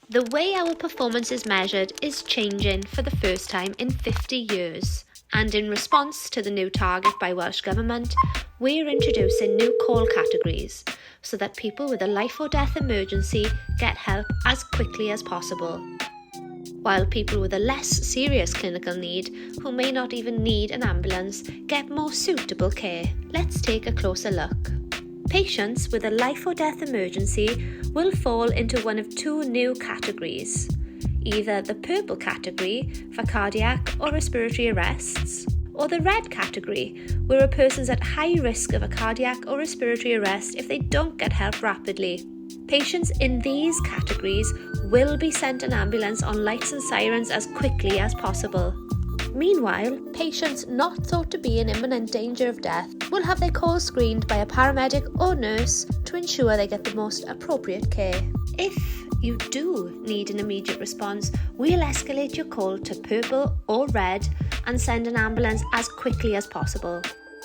The way our performance is measured is changing for the first time in 50 years. And in response to the new target by Welsh Government, we're introducing new call categories so that people with a life or death emergency get help as quickly as possible, while people with a less serious clinical need, who may not even need an ambulance, get more suitable care. Let's take a closer look. Patients with a life or death emergency will fall into one of two new categories. Either the purple category for cardiac or respiratory arrests, or the red category where a person's at high risk of a cardiac or respiratory arrest if they don't get help rapidly. Patients in these categories will be sent an ambulance on lights and sirens as quickly as possible. Meanwhile, patients not thought to be in imminent danger of death will have their calls screened by a paramedic or nurse to ensure they get the most appropriate care. If you do need an immediate response, we'll escalate your call to purple or red and send an ambulance as quickly as possible.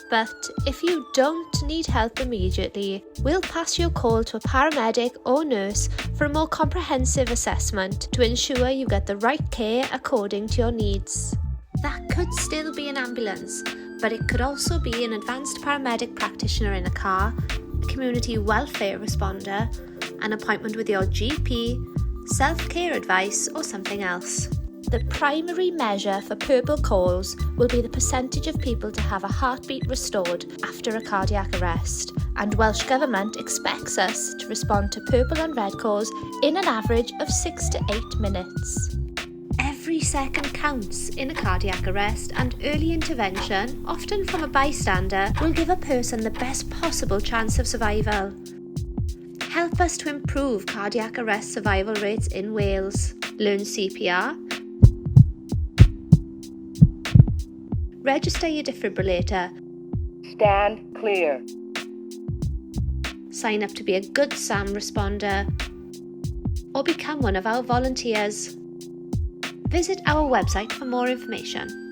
But if you don't need help immediately, we'll pass your call to a paramedic or nurse for a more comprehensive assessment to ensure you get the right care according to your needs. That could still be an ambulance, but it could also be an advanced paramedic practitioner in a car, a community welfare responder, an appointment with your GP, self-care advice, or something else. The primary measure for purple calls will be the percentage of people to have a heartbeat restored after a cardiac arrest, and Welsh Government expects us to respond to purple and red calls in an average of 6 to 8 minutes. Every second counts in a cardiac arrest, and early intervention, often from a bystander, will give a person the best possible chance of survival. Help us to improve cardiac arrest survival rates in Wales. Learn CPR. Register your defibrillator. Stand clear. Sign up to be a good SAM responder, or become one of our volunteers. Visit our website for more information.